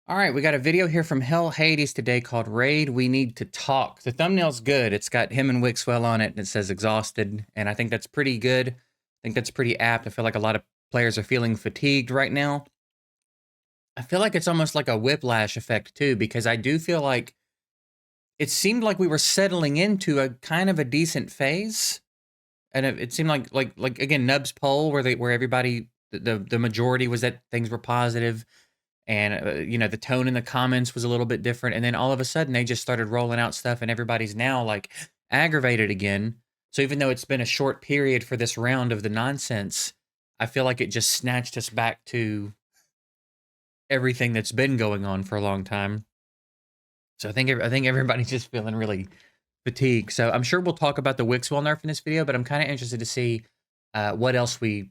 All right, we got a video here from Hell Hades today called Raid We Need to Talk. The thumbnail's good. It's got him and Wixwell on it, and it says exhausted, and I think that's pretty good. I think that's pretty apt. I feel like a lot of players are feeling fatigued right now. I feel like it's almost like a whiplash effect, too, because I do feel like it seemed like we were settling into a kind of a decent phase. And it seemed like again, Nub's poll where everybody, the majority was that things were positive. And, the tone in the comments was a little bit different. And then all of a sudden, they just started rolling out stuff, and everybody's now like aggravated again. So even though it's been a short period for this round of the nonsense, I feel like it just snatched us back to everything that's been going on for a long time. So I think everybody's just feeling really fatigued. So I'm sure we'll talk about the Wixwell nerf in this video, but I'm kind of interested to see what else he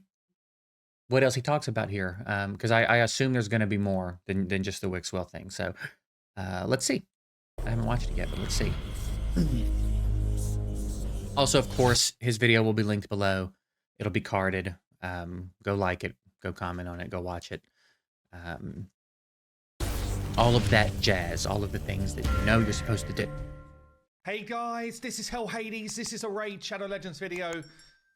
talks about here, because I assume there's going to be more than just the Wixwell thing. So let's see. I haven't watched it yet, but let's see. Also, of course, his video will be linked below. It'll be carded. Go like it. Go comment on it. Go watch it. All of that jazz. All of the things that you know you're supposed to do. Hey guys, this is Hell Hades. This is a Raid Shadow Legends video.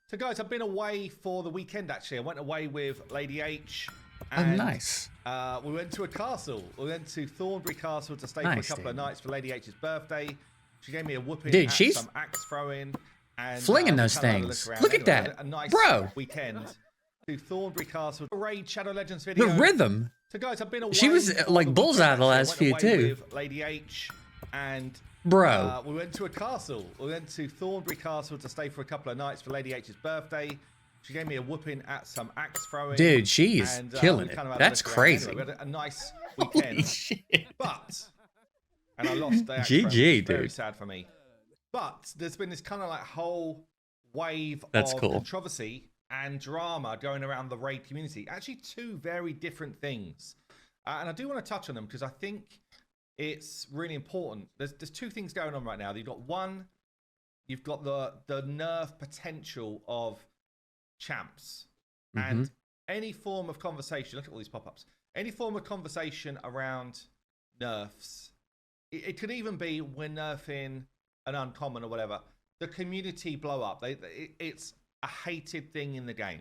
So guys, I've been away for the weekend actually. I went away with Lady H. And, oh, nice. We went to a castle. We went to Thornbury Castle to stay for a couple of nights for Lady H's birthday. She gave me a whooping. Dude, she's some axe throwing and flinging those things. Look at that, a nice bro. Weekend to Thornbury Castle. A Raid Shadow Legends video. The rhythm. So guys, I've been away. She was like bullseye the last few too. With Lady H and. Bro. We went to a castle. We went to Thornbury Castle to stay for a couple of nights for Lady H's birthday. She gave me a whooping at some axe throwing. Dude, she is killing it. That's crazy. Anyway, we had a nice weekend. Holy shit. And I lost the axe GG, dude. dude. Very sad for me. But there's been this kind of like whole wave of controversy and drama going around the Raid community. Actually, two very different things. And I do want to touch on them because I think it's really important. There's two things going on right now. You've got one, you've got the nerf potential of champs. And any form of conversation, look at all these pop-ups, any form of conversation around nerfs, it could even be we're nerfing an uncommon or whatever, the community blow up. It's a hated thing in the game.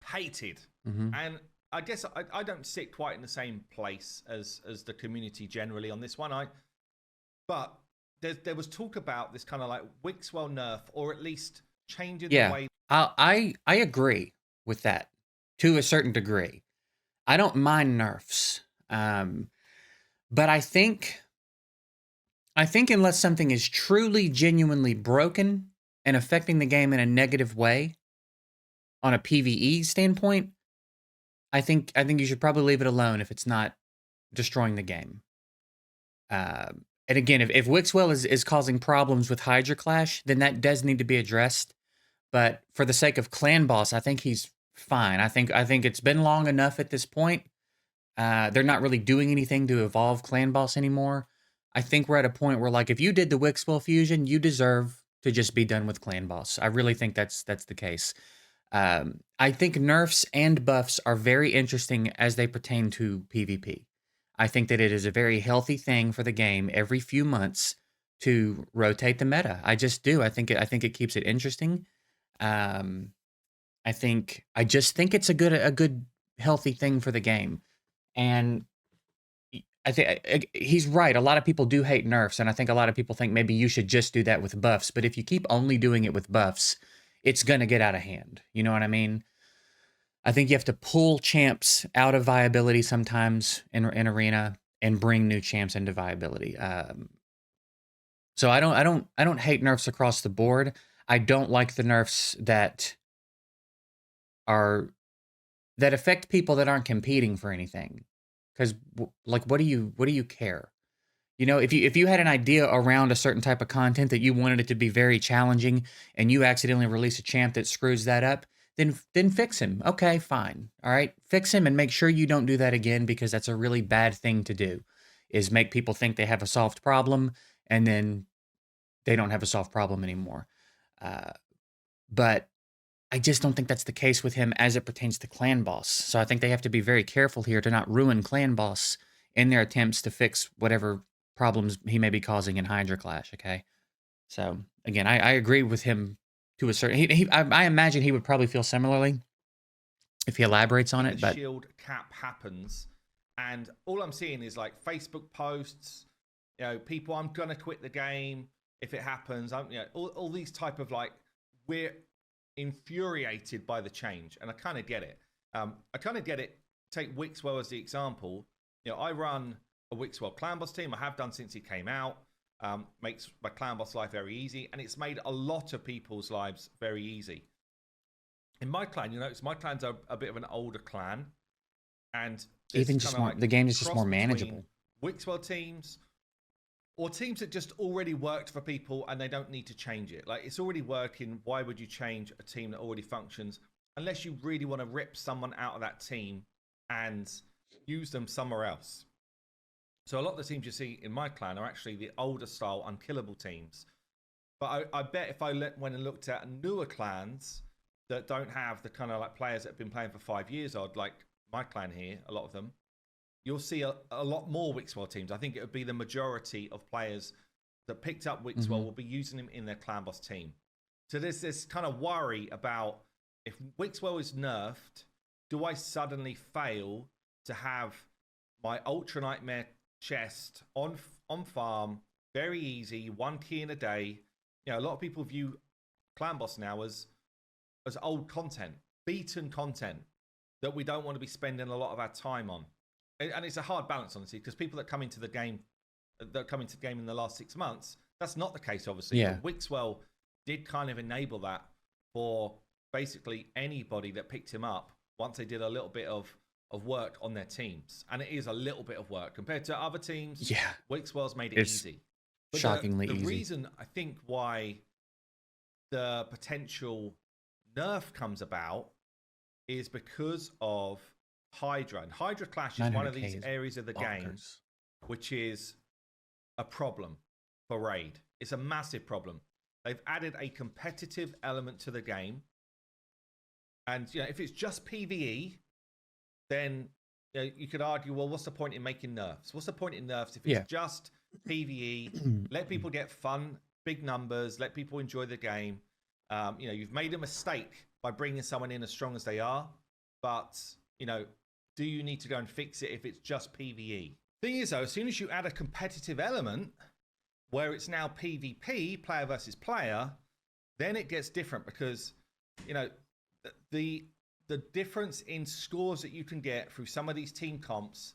Hated. And I guess I don't sit quite in the same place as the community generally on this one. But there was talk about this kind of like Wixwell nerf, or at least changing the way. I agree with that to a certain degree. I don't mind nerfs, but I think unless something is truly genuinely broken and affecting the game in a negative way on a PvE standpoint, I think you should probably leave it alone if it's not destroying the game. And again, if Wixwell is causing problems with Hydra Clash, then that does need to be addressed. But for the sake of Clan Boss, I think he's fine. I think it's been long enough at this point. They're not really doing anything to evolve Clan Boss anymore. I think we're at a point where, like, if you did the Wixwell fusion, you deserve to just be done with Clan Boss. I really think that's the case. I think nerfs and buffs are very interesting as they pertain to PvP. I think that it is a very healthy thing for the game every few months to rotate the meta. I just do. I think it keeps it interesting. I just think it's a good healthy thing for the game. And I think he's right. A lot of people do hate nerfs, and I think a lot of people think maybe you should just do that with buffs. But if you keep only doing it with buffs, it's going to get out of hand. You know what I mean? I think you have to pull champs out of viability sometimes in Arena and bring new champs into viability. So I don't hate nerfs across the board. I don't like the nerfs that affect people that aren't competing for anything. Because like, what do you care? You know, if you had an idea around a certain type of content that you wanted it to be very challenging, and you accidentally release a champ that screws that up, then fix him. Okay, fine. All right, fix him and make sure you don't do that again, because that's a really bad thing to do, is make people think they have a solved problem, and then they don't have a solved problem anymore. But I just don't think that's the case with him as it pertains to Clan Boss. So I think they have to be very careful here to not ruin Clan Boss in their attempts to fix whatever problems he may be causing in Hydra Clash. Okay, so again, I agree with him to a certain. I imagine he would probably feel similarly if he elaborates on it. The But shield cap happens, and all I'm seeing is like Facebook posts, people, I'm gonna quit the game if it happens. All these type of like, we're infuriated by the change, and I kind of get it. Take Wixwell as the example. I run a Wixwell clan boss team. I have done since he came out. Makes my clan boss life very easy, and it's made a lot of people's lives very easy. In my clan, my clan's a bit of an older clan, and even just more, the game is just more manageable. Wixwell teams, or teams that just already worked for people and they don't need to change it. Like, it's already working. Why would you change a team that already functions? Unless you really want to rip someone out of that team and use them somewhere else. So a lot of the teams you see in my clan are actually the older style unkillable teams. But I bet if I went and looked at newer clans that don't have the kind of like players that have been playing for 5 years odd, like my clan here, a lot of them, you'll see a lot more Wixwell teams. I think it would be the majority of players that picked up Wixwell will be using him in their clan boss team. So there's this kind of worry about, if Wixwell is nerfed, do I suddenly fail to have my Ultra Nightmare chest on farm, very easy, 1 key in a day? A lot of people view clan boss now as old content, beaten content that we don't want to be spending a lot of our time on. And it's a hard balance, honestly, because people that come into the game in the last 6 months, that's not the case, obviously. Yeah. But Wixwell did kind of enable that for basically anybody that picked him up once they did a little bit of work on their teams. And it is a little bit of work compared to other teams. Yeah, Wixwell's made it easy. But shockingly easy. The reason I think why the potential nerf comes about is because of Hydra. And Hydra Clash is one of these areas of the game which is a problem for Raid. It's a massive problem. They've added a competitive element to the game. And if it's just PvE, then you could argue, well, what's the point in making nerfs? What's the point in nerfs if it's just PvE? Let people get fun, big numbers, let people enjoy the game. You've made a mistake by bringing someone in as strong as they are, but do you need to go and fix it if it's just PvE? Thing is, though, as soon as you add a competitive element where it's now PvP, player versus player, then it gets different, because the difference in scores that you can get through some of these team comps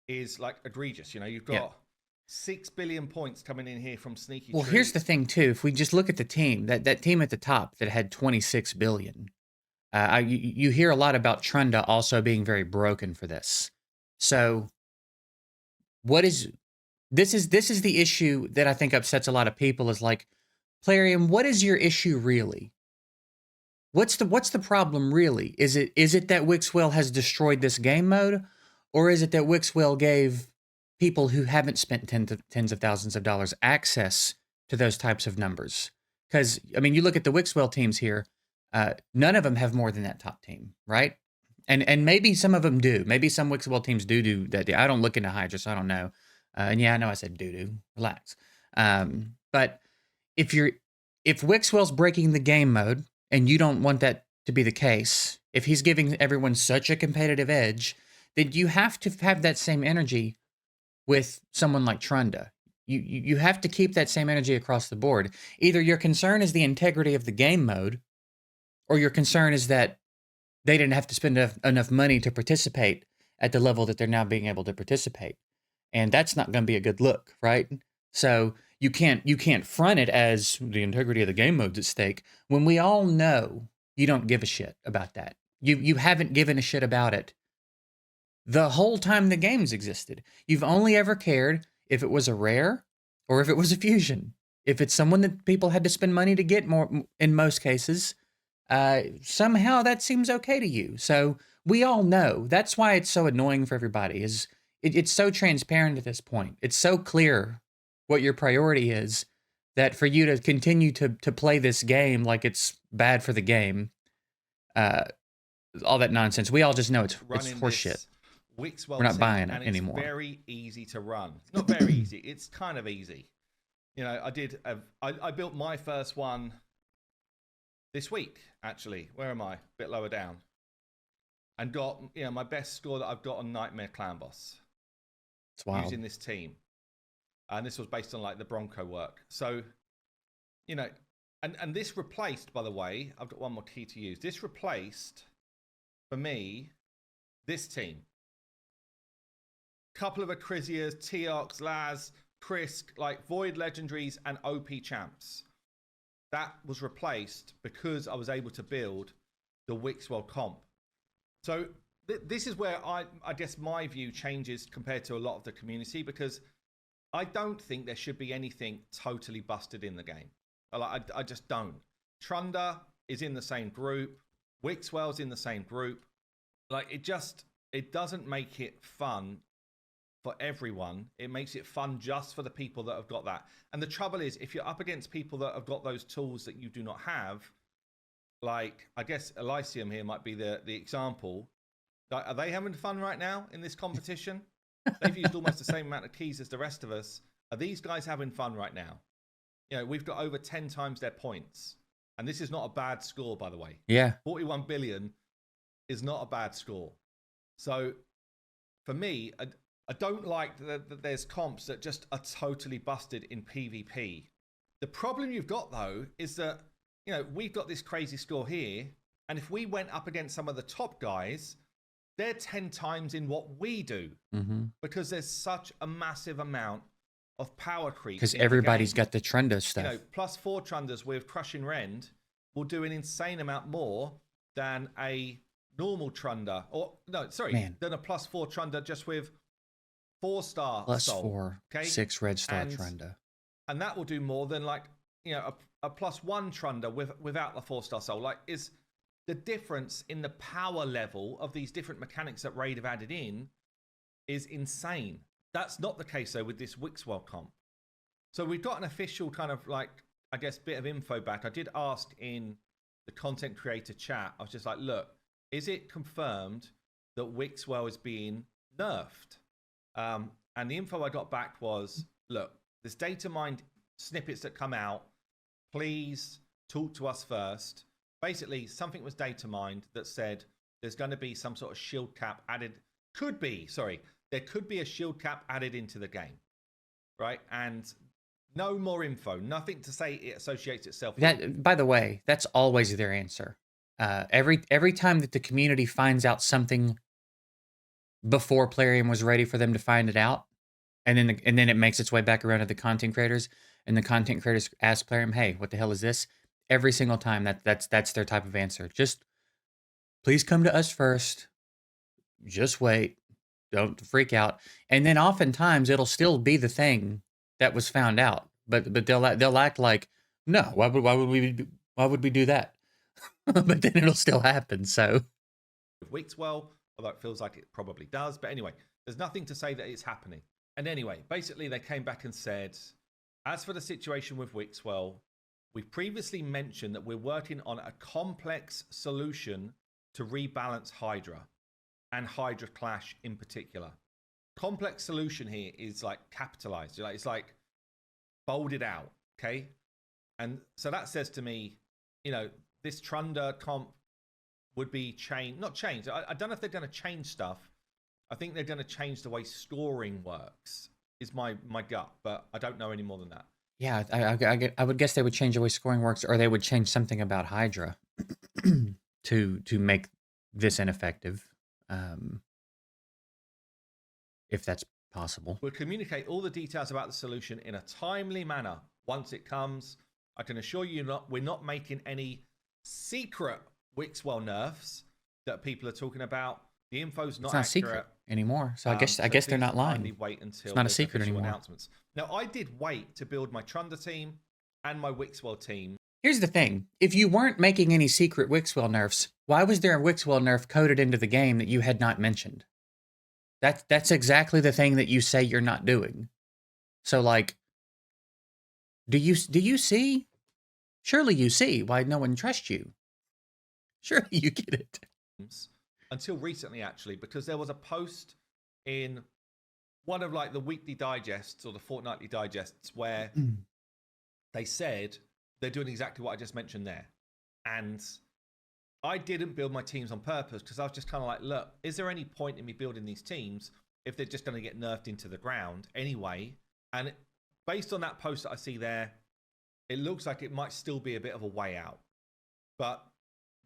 is like egregious. You've got 6 billion points coming in here from Sneaky Well, here's the thing, too. If we just look at the team, that team at the top that had 26 billion, you hear a lot about Trunda also being very broken for this. So this is the issue that I think upsets a lot of people, is like, Plarium, what is your issue really? What's the problem really? Is it that Wixwell has destroyed this game mode, or is it that Wixwell gave people who haven't spent tens of thousands of dollars access to those types of numbers? Because you look at the Wixwell teams here, none of them have more than that top team, right? And maybe some of them do. Maybe some Wixwell teams do that. I don't look into Hydra, so I don't know. And yeah, I know I said do. Relax. But if Wixwell's breaking the game mode, and you don't want that to be the case, if he's giving everyone such a competitive edge, then you have to have that same energy with someone like Trunda. You have to keep that same energy across the board. Either your concern is the integrity of the game mode, or your concern is that they didn't have to spend enough money to participate at the level that they're now being able to participate. And that's not going to be a good look, right? So you can't front it as the integrity of the game mode's at stake, when we all know you don't give a shit about that. You haven't given a shit about it the whole time the game's existed. You've only ever cared if it was a rare or if it was a fusion. If it's someone that people had to spend money to get, more in most cases, somehow that seems okay to you. So we all know. That's why it's so annoying for everybody. It's so transparent at this point. It's so clear what your priority is, that for you to continue to play this game like it's bad for the game, all that nonsense, we all just know it's horseshit. Wixwell We're not team, buying it and it's anymore. very easy to run. It's not very easy. It's kind of easy. You know, I built my first one this week, actually. Where am I? A bit lower down. And got, you know, my best score that I've got on Nightmare Clan Boss. It's wild. Using this team. And this was based on like the Bronco work. So, you know, and this replaced, by the way, I've got one more key to use. This replaced, for me, this team. Couple of Acrisias, Teox, Laz, Krisk, like Void Legendaries and OP champs. That was replaced because I was able to build the Wixwell comp. So this is where I guess my view changes compared to a lot of the community, because I don't think there should be anything totally busted in the game. I just don't. Trunder is in the same group. Wixwell's in the same group. Like, it doesn't make it fun for everyone. It makes it fun just for the people that have got that. And the trouble is, if you're up against people that have got those tools that you do not have, like, I guess Elysium here might be the example. Like, are they having fun right now in this competition? They've used almost the same amount of keys as the rest of us. Are these guys having fun right now? You know, we've got over 10 times their points. And this is not a bad score, by the way. Yeah. 41 billion is not a bad score. So for me, I don't like that there's comps that just are totally busted in PvP. The problem you've got, though, is that, you know, we've got this crazy score here. And if we went up against some of the top guys, they're 10 times in what we do. Mm-hmm. Because there's such a massive amount of power creep. Because everybody's got the Trunda stuff. You know, +4 Trunders with Crushing Rend will do an insane amount more than a normal Trunder. Or, no, sorry, than a +4 Trunder just with 4-star soul. +4, 6 red star Trunda. And that will do more than, like, you know, a +1 Trunder without the 4-star soul. Like, is the difference in the power level of these different mechanics that Raid have added in is insane. That's not the case, though, with this Wixwell comp. So we've got an official kind of, like, I guess, bit of info back. I did ask in the content creator chat. I was just like, look, is it confirmed that Wixwell is being nerfed? And the info I got back was, look, there's data mined snippets that come out. Please talk to us first. Basically, something was data mined that said there's going to be some sort of shield cap added. There could be a shield cap added into the game, right? And no more info, nothing to say it associates itself with. That, by the way, that's always their answer. Every time that the community finds out something before Plarium was ready for them to find it out, and then it makes its way back around to the content creators, and the content creators ask Plarium, "Hey, what the hell is this?" Every single time, that's their type of answer. Just please come to us first. Just wait. Don't freak out. And then oftentimes it'll still be the thing that was found out, but they'll act like, no, why would we do that? But then it'll still happen. So Wixwell, although it feels like it probably does, but anyway, there's nothing to say that it's happening. And anyway, basically they came back and said, as for the situation with Wixwell, we've previously mentioned that we're working on a complex solution to rebalance Hydra, and Hydra Clash in particular. Complex solution here is like capitalized. It's like folded out, okay? And so that says to me, you know, this Trunder comp would be not changed. I don't know if they're going to change stuff. I think they're going to change the way scoring works, is my gut, but I don't know any more than that. Yeah, I would guess they would change the way scoring works, or they would change something about Hydra to make this ineffective. If that's possible. We'll communicate all the details about the solution in a timely manner once it comes. I can assure you we're not making any secret Wixwell nerfs that people are talking about. The info's not accurate secret anymore. So I guess they're not lying. Wait until it's not a secret anymore. Announcements. Now, I did wait to build my Trunder team and my Wixwell team. Here's the thing. If you weren't making any secret Wixwell nerfs, why was there a Wixwell nerf coded into the game that you had not mentioned? That's exactly the thing that you say you're not doing. So, like, do you see? Surely you see why no one trusts you. Surely you get it. Until recently, actually, because there was a post in one of like the weekly digests or the fortnightly digests where they said they're doing exactly what I just mentioned there. And I didn't build my teams on purpose because I was just kind of like, look, is there any point in me building these teams if they're just going to get nerfed into the ground anyway? And based on that post that I see there, it looks like it might still be a bit of a way out. But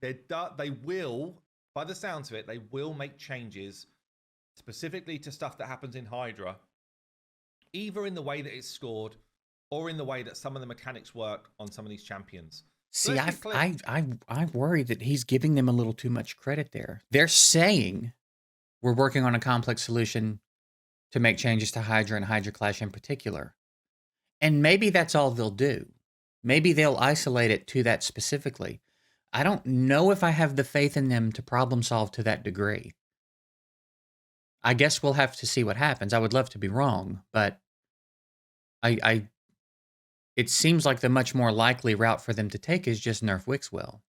they will, by the sounds of it, they will make changes specifically to stuff that happens in Hydra, either in the way that it's scored or in the way that some of the mechanics work on some of these champions. See, I worry that he's giving them a little too much credit there. They're saying we're working on a complex solution to make changes to Hydra and Hydra Clash in particular. And maybe that's all they'll do. Maybe they'll isolate it to that specifically. I don't know if I have the faith in them to problem solve to that degree. I guess we'll have to see what happens. I would love to be wrong, but it seems like the much more likely route for them to take is just nerf Wixwell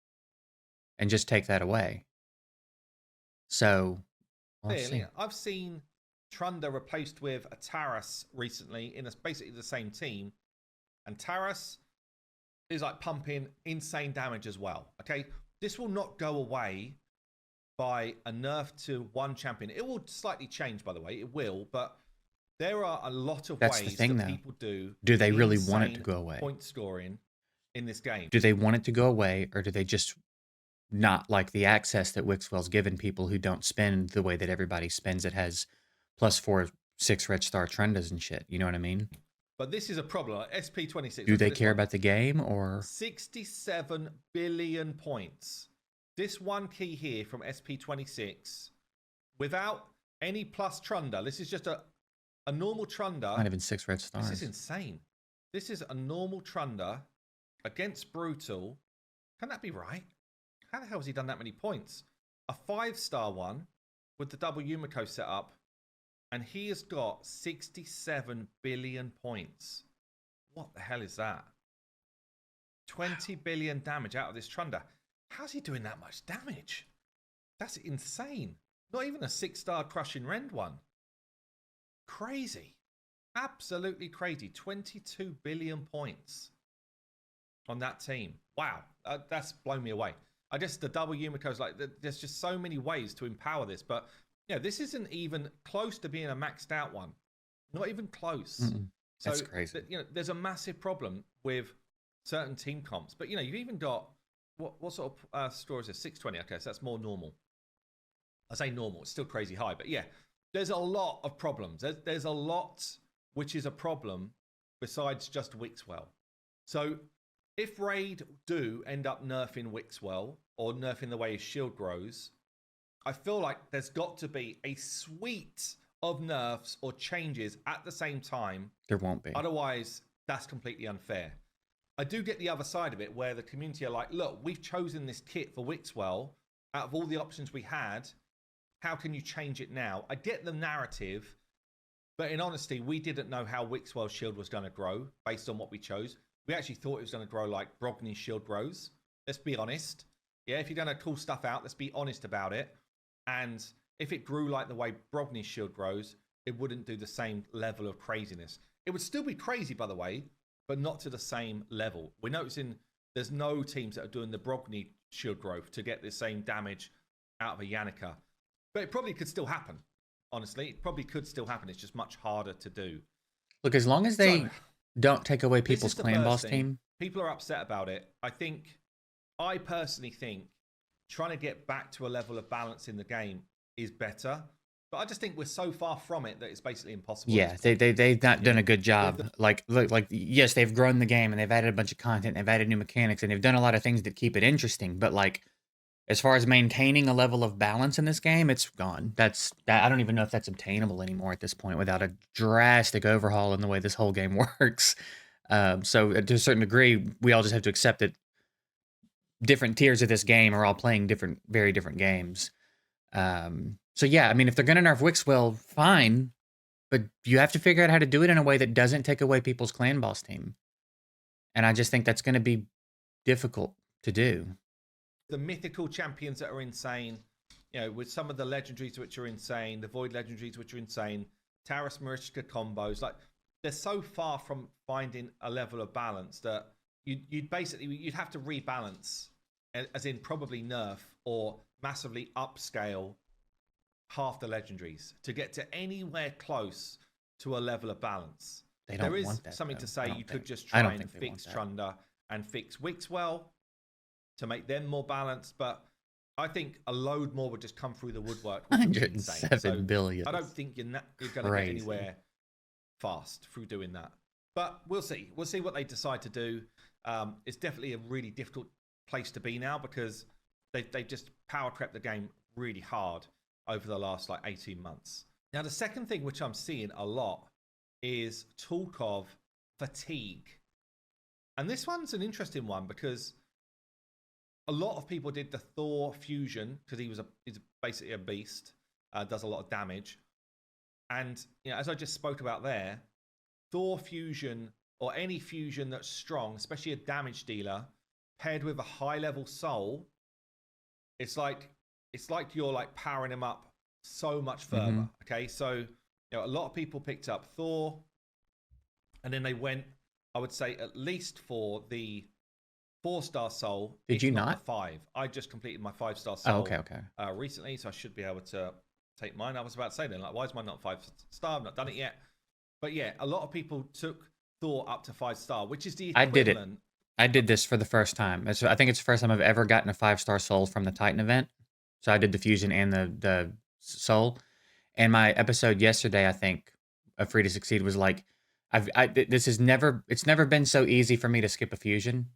and just take that away. So, I've seen Trunda replaced with a Taras recently in basically the same team, and Taras is like pumping insane damage as well. Okay, this will not go away by a nerf to one champion. It will slightly change, by the way. It will, but there are a lot of ways that people do. Do they really want it to go away? Point scoring in this game. Do they want it to go away, or do they just not like the access that Wixwell's given people who don't spend the way that everybody spends? It has +4, 6 red star Trundas and shit. You know what I mean? But this is a problem. Like SP26. Do they care about the game or 67 billion points? This one key here from SP26, without any plus Trunda. This is just a normal Trunda. Not even 6 red stars. This is insane. This is a normal Trunda against Brutal. Can that be right? How the hell has he done that many points? A 5-star one with the double Yumiko set up, and he has got 67 billion points. What the hell is that? 20 billion damage out of this Trunda. How's he doing that much damage? That's insane. Not even a 6-star crushing Rend one. Crazy. Absolutely crazy. 22 billion points on that team. Wow. That's blown me away. The double Yumiko's like, there's just so many ways to empower this. But yeah, this isn't even close to being a maxed out one. Not even close. That's crazy. There's a massive problem with certain team comps. But, you've even got, what sort of score is this? 620. Okay, so that's more normal. I say normal. It's still crazy high. But yeah, there's a lot of problems. There's a lot which is a problem besides just Wixwell. So if Raid do end up nerfing Wixwell or nerfing the way his shield grows, I feel like there's got to be a suite of nerfs or changes at the same time. There won't be. Otherwise, that's completely unfair. I do get the other side of it where the community are like, look, we've chosen this kit for Wixwell. Out of all the options we had, how can you change it now? I get the narrative, but in honesty, we didn't know how Wixwell's shield was going to grow based on what we chose. We actually thought it was going to grow like Brogni's shield grows. Let's be honest. Yeah, if you're going to call stuff out, let's be honest about it. And if it grew like the way Brogni's shield grows, it wouldn't do the same level of craziness. It would still be crazy, by the way, but not to the same level. We're noticing there's no teams that are doing the Brogni shield growth to get the same damage out of a Yannicka. But it probably could still happen, honestly. It probably could still happen. It's just much harder to do. Look, as long as they don't take away people's clan boss team. People are upset about it. I personally think trying to get back to a level of balance in the game is better. But I just think we're so far from it that it's basically impossible. Yeah, they've not done a good job. Yes, they've grown the game and they've added a bunch of content, they've added new mechanics, and they've done a lot of things that keep it interesting. But like, as far as maintaining a level of balance in this game, it's gone. I don't even know if that's obtainable anymore at this point without a drastic overhaul in the way this whole game works. So to a certain degree, we all just have to accept that different tiers of this game are all playing very different games. So yeah, I mean, if they're going to nerf Wixwell, fine, but you have to figure out how to do it in a way that doesn't take away people's clan boss team. And I just think that's going to be difficult to do. The mythical champions that are insane, with some of the legendaries which are insane, the void legendaries which are insane, Taurus Marishka combos, like they're so far from finding a level of balance that you'd have to rebalance, as in probably nerf or massively upscale half the legendaries to get to anywhere close to a level of balance. There is something to say you could just try and fix Trunda and fix Wixwell to make them more balanced, but I think a load more would just come through the woodwork. 107 billion. I don't think you're going to get anywhere fast through doing that. But we'll see. We'll see what they decide to do. It's definitely a really difficult place to be now because they just power crept the game really hard over the last 18 months. Now, the second thing which I'm seeing a lot is talk of fatigue. And this one's an interesting one because a lot of people did the Thor fusion because he's basically a beast, does a lot of damage. And as I just spoke about there, Thor fusion or any fusion that's strong, especially a damage dealer, paired with a high level soul, it's like you're powering him up so much further. Okay, so a lot of people picked up Thor, and then they went, I would say, at least for the 4-star soul. Did you not? 5. I just completed my 5-star soul. Okay. Recently, so I should be able to take mine. I was about to say then, why is mine not 5-star? I've not done it yet. But yeah, a lot of people took Thor up to 5-star, which is the equivalent. I did it. I did this for the first time. I think it's the first time I've ever gotten a 5-star soul from the Titan event. So I did the fusion and the soul. And my episode yesterday, I think, of Free to Succeed was like, it's never been so easy for me to skip a fusion.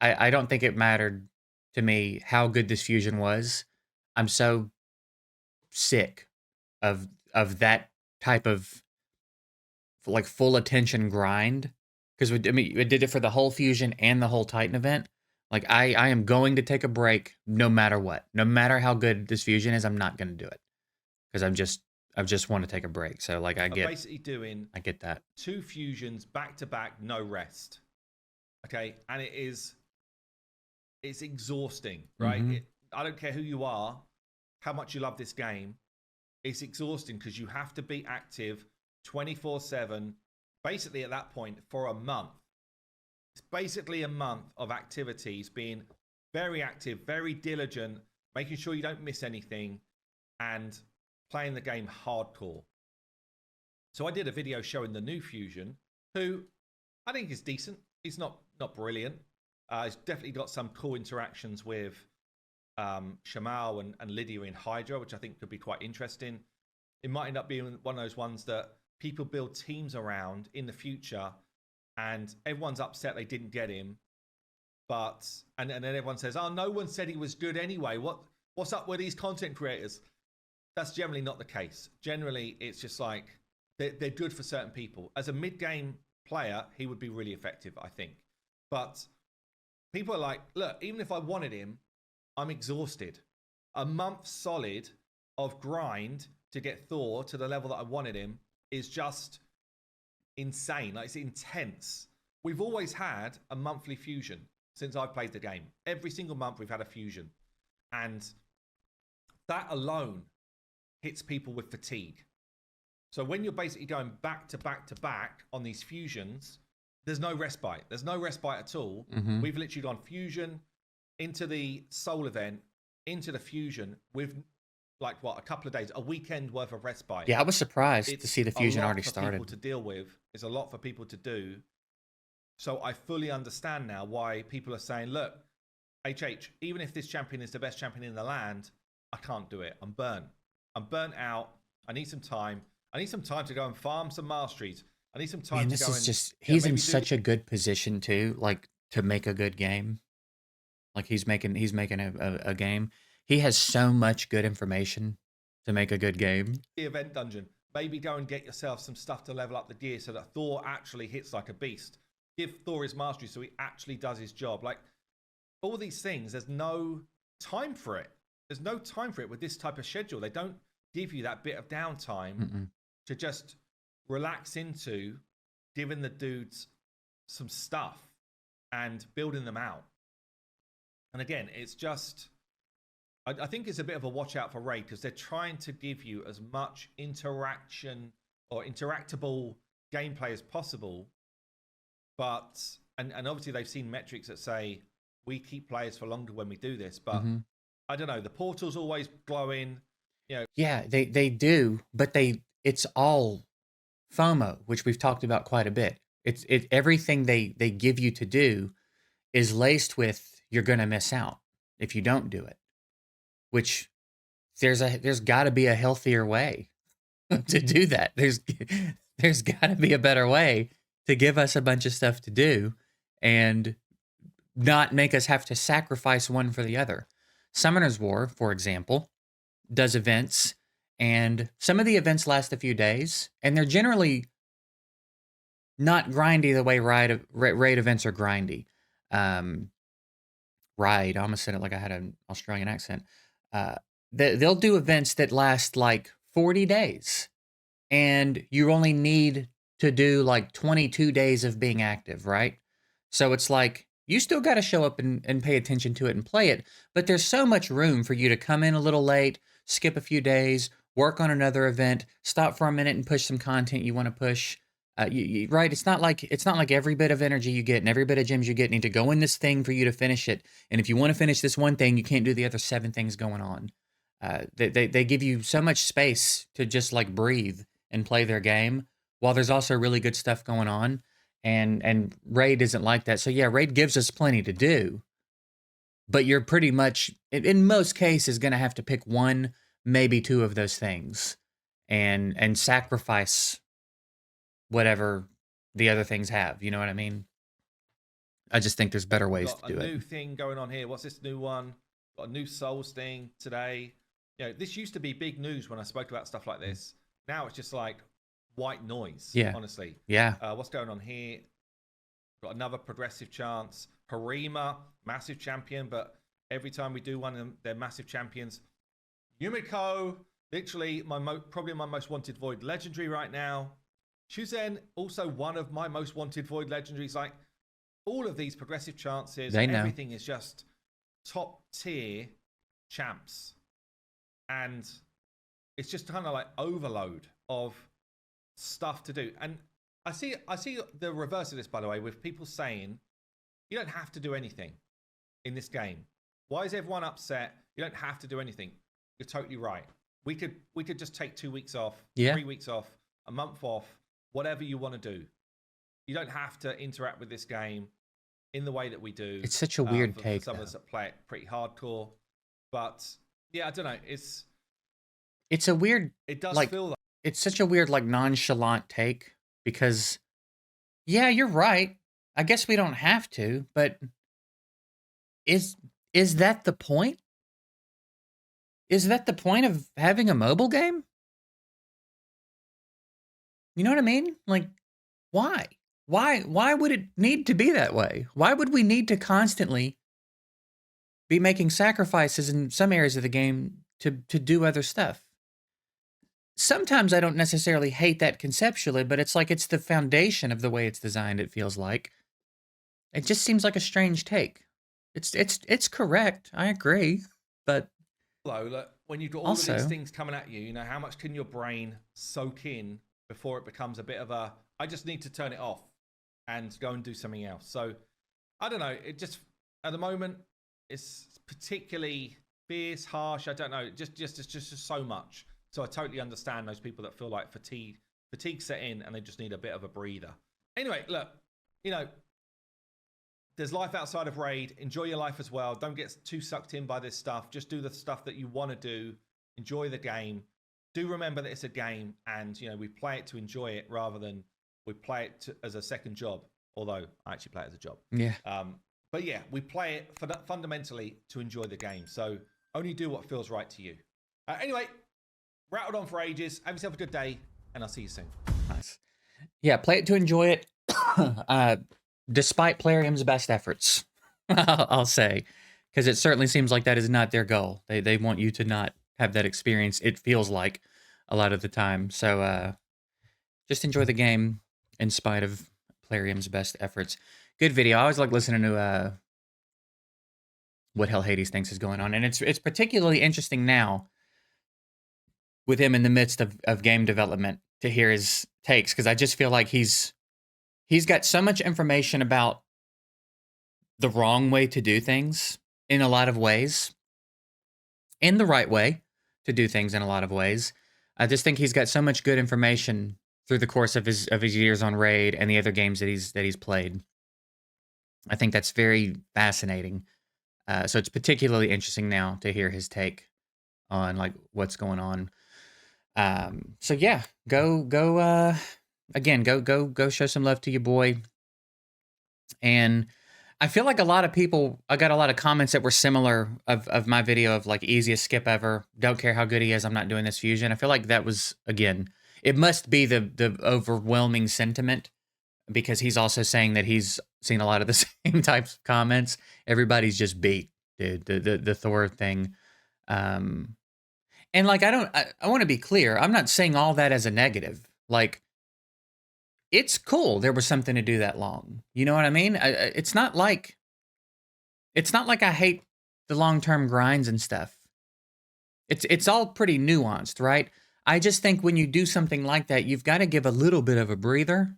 I don't think it mattered to me how good this fusion was. I'm so sick of that type of full attention grind, because we did it for the whole fusion and the whole Titan event. I am going to take a break no matter what. No matter how good this fusion is, I'm not going to do it because I just want to take a break. So I get that 2 fusions back to back, no rest. Okay, and it's exhausting, right? I don't care who you are, how much you love this game. It's exhausting because you have to be active 24/7. Basically, at that point, for a month. It's basically a month of activities, being very active, very diligent, making sure you don't miss anything, and playing the game hardcore. So I did a video showing the new fusion, who I think is decent. He's not brilliant. He's definitely got some cool interactions with Shamal and Lydia in Hydra, which I think could be quite interesting. It might end up being one of those ones that people build teams around in the future, and everyone's upset they didn't get him. And then everyone says, "Oh, no one said he was good anyway. What's up with these content creators?" That's generally not the case. Generally, it's just they're good for certain people. As a mid-game player, he would be really effective, I think. But people are like, look, even if I wanted him, I'm exhausted. A month solid of grind to get Thor to the level that I wanted him is just insane. It's intense. We've always had a monthly fusion since I've played the game. Every single month we've had a fusion. And that alone hits people with fatigue. So when you're basically going back to back to back on these fusions, there's no respite. There's no respite at all. We've literally gone fusion into the soul event, into the fusion with a couple of days, a weekend worth of respite. Yeah, I was surprised to see the fusion already started. People to deal with. It's a lot for people to do. So I fully understand now why people are saying, look, HH, even if this champion is the best champion in the land, I can't do it. I'm burnt out. I need some time. I need some time to go and farm some masteries. I need some time to go and... He's in such a good position too, to make a good game. He's making a game. He has so much good information to make a good game. The event dungeon. Maybe go and get yourself some stuff to level up the gear so that Thor actually hits like a beast. Give Thor his mastery so he actually does his job. All these things, there's no time for it. There's no time for it with this type of schedule. They don't give you that bit of downtime to just relax into giving the dudes some stuff and building them out. And again, it's just I think it's a bit of a watch out for Raid because they're trying to give you as much interaction or interactable gameplay as possible. But and obviously they've seen metrics that say we keep players for longer when we do this. But I don't know. The portal's always glowing. Yeah, they do, but it's all FOMO, which we've talked about quite a bit. It's everything they give you to do is laced with you're going to miss out if you don't do it. Which there's got to be a healthier way to do that. There's got to be a better way to give us a bunch of stuff to do and not make us have to sacrifice one for the other. Summoner's War, for example, does events, and some of the events last a few days, and they're generally not grindy the way raid events are grindy. Raid, I almost said it like I had an Australian accent. They'll do events that last like 40 days, and you only need to do like 22 days of being active, right? So it's like you still got to show up and pay attention to it and play it, but there's so much room for you to come in a little late, skip a few days, work on another event, stop for a minute and push some content you want to push. Right? It's not like every bit of energy you get and every bit of gems you get need to go in this thing for you to finish it. And if you want to finish this one thing, you can't do the other 7 things going on. They give you so much space to just like breathe and play their game while there's also really good stuff going on. And Raid isn't like that. So yeah, Raid gives us plenty to do, but you're pretty much in most cases going to have to pick one, maybe 2 of those things and sacrifice whatever the other things have. You know what I mean? I just think there's better ways to do it. A new thing going on here. What's this new one? Got a new Souls thing today. This used to be big news when I spoke about stuff like this. Now it's just like white noise. Yeah. Honestly. Yeah. What's going on here? Got another progressive chance. Harima, massive champion, but every time we do one of them, they're massive champions. Yumiko, literally probably my most wanted Void legendary right now. Shuzen, also one of my most wanted Void legendaries. Like all of these progressive chances, everything is just top tier champs, and it's just kind of like overload of stuff to do. And I see the reverse of this, by the way, with people saying you don't have to do anything in this game. Why is everyone upset? You don't have to do anything. You're totally right. We could just take 2 weeks off, 3 weeks off, a month off, whatever you want to do. You don't have to interact with this game in the way that we do. It's such a weird take. For some of us that play it pretty hardcore, but yeah, I don't know. It's a weird. It does feel like it's such a weird, like nonchalant take because, yeah, you're right. I guess we don't have to, but is that the point? Is that the point of having a mobile game? You know what I mean? Like, why? Why would it need to be that way? Why would we need to constantly be making sacrifices in some areas of the game to do other stuff? Sometimes I don't necessarily hate that conceptually, but it's like it's the foundation of the way it's designed, it feels like. It just seems like a strange take. It's correct. I agree. But look, when you've got all of these things coming at you, how much can your brain soak in before it becomes a bit of a, I just need to turn it off and go and do something else. So I don't know. It just, at the moment, it's particularly fierce, harsh. I don't know. It's just so much. So I totally understand those people that feel like fatigue set in and they just need a bit of a breather. Anyway, look, there's life outside of Raid. Enjoy your life as well. Don't get too sucked in by this stuff. Just do the stuff that you want to do. Enjoy the game. Do remember that it's a game and, we play it to enjoy it rather than we play it as a second job. Although I actually play it as a job. Yeah. But yeah, we play it fundamentally to enjoy the game. So only do what feels right to you. Anyway, rattled on for ages. Have yourself a good day and I'll see you soon. Nice. Yeah, play it to enjoy it. Despite Plarium's best efforts, I'll say, because it certainly seems like that is not their goal. They want you to not have that experience. It feels like a lot of the time. So just enjoy the game in spite of Plarium's best efforts. Good video. I always like listening to what Hell Hades thinks is going on. And it's particularly interesting now with him in the midst of game development to hear his takes, because I just feel like he's got so much information about the wrong way to do things in a lot of ways, in the right way to do things in a lot of ways. I just think he's got so much good information through the course of his years on Raid and the other games that he's played. I think that's very fascinating. So it's particularly interesting now to hear his take on like what's going on. So yeah, go again, go show some love to your boy. And I feel like a lot of people, I got a lot of comments that were similar of my video of like easiest skip ever. Don't care how good he is, I'm not doing this fusion. I feel like that was, again, it must be the overwhelming sentiment, because he's also saying that he's seen a lot of the same types of comments. Everybody's just beat, dude, the Thor thing. And like, I want to be clear. I'm not saying all that as a negative. Like, it's cool there was something to do that long. You know what I mean? It's not like I hate the long-term grinds and stuff. It's all pretty nuanced, right? I just think when you do something like that, you've got to give a little bit of a breather.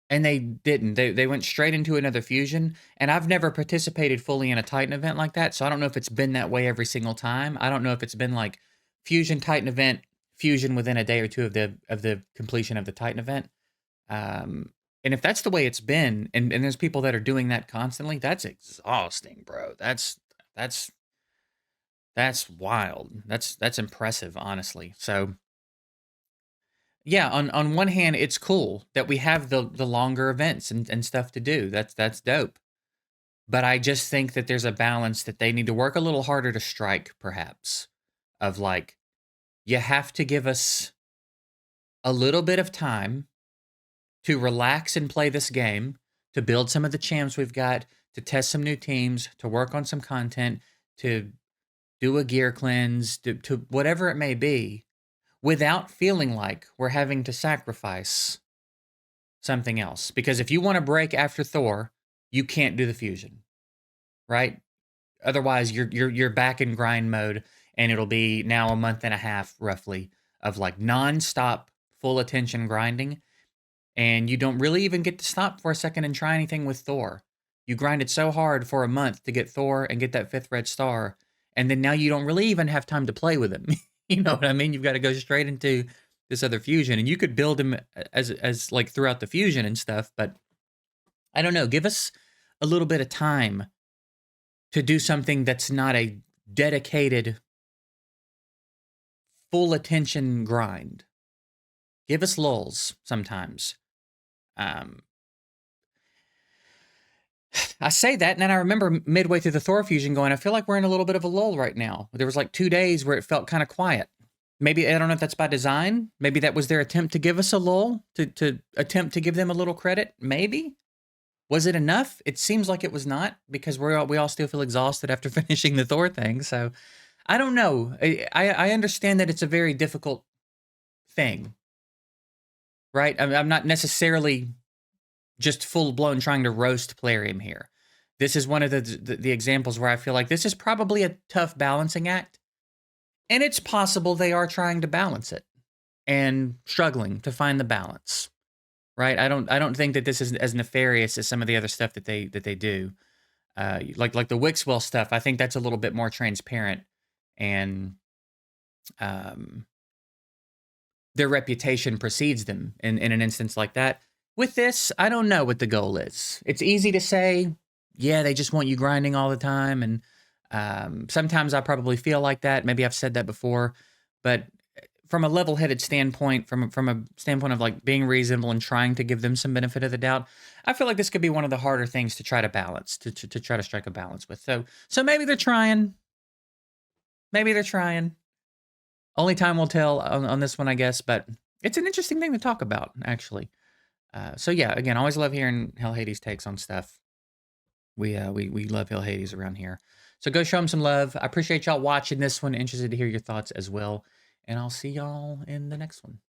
And they didn't. They went straight into another fusion. And I've never participated fully in a Titan event like that, so I don't know if it's been that way every single time. I don't know if it's been like fusion Titan event, fusion within a day or two of the completion of the Titan event. And if that's the way it's been, and there's people that are doing that constantly, that's exhausting, bro. That's wild. That's impressive, honestly. So yeah, on one hand, it's cool that we have the longer events and stuff to do. That's dope. But I just think that there's a balance that they need to work a little harder to strike, perhaps, of like, you have to give us a little bit of time to relax and play this game, to build some of the champs we've got, to test some new teams, to work on some content, to do a gear cleanse, to whatever it may be, without feeling like we're having to sacrifice something else. Because if you want to break after Thor, you can't do the fusion, right? Otherwise, you're back in grind mode, and it'll be now a month and a half roughly of like nonstop full attention grinding, and you don't really even get to stop for a second and try anything with Thor. You grinded so hard for a month to get Thor and get that 5th red star, and then now you don't really even have time to play with him. You know what I mean? You've got to go straight into this other fusion, and you could build him as like throughout the fusion and stuff, but I don't know. Give us a little bit of time to do something that's not a dedicated, full attention grind. Give us lulls sometimes. I say that, and then I remember midway through the Thor fusion going, I feel like we're in a little bit of a lull right now. There was like 2 days where it felt kind of quiet. Maybe, I don't know if that's by design. Maybe that was their attempt to give us a lull, to attempt to give them a little credit. Maybe. Was it enough? It seems like it was not, because we all still feel exhausted after finishing the Thor thing. So I don't know. I understand that it's a very difficult thing, right? I'm not necessarily just full-blown trying to roast Plarium here. This is one of the examples where I feel like this is probably a tough balancing act. And it's possible they are trying to balance it and struggling to find the balance, right? I don't think that this is as nefarious as some of the other stuff that they do. Like the Wixwell stuff, I think that's a little bit more transparent, and their reputation precedes them in an instance like that. With this, I don't know what the goal is. It's easy to say, yeah, they just want you grinding all the time, and sometimes I probably feel like that. Maybe I've said that before, but from a level-headed standpoint, from a standpoint of like being reasonable and trying to give them some benefit of the doubt, I feel like this could be one of the harder things to try to balance, to try to strike a balance with. So maybe they're trying. Maybe they're trying. Only time will tell on this one, I guess, but it's an interesting thing to talk about, actually. So yeah, again, always love hearing Hell Hades takes on stuff. We love Hell Hades around here. So go show him some love. I appreciate y'all watching this one. Interested to hear your thoughts as well. And I'll see y'all in the next one.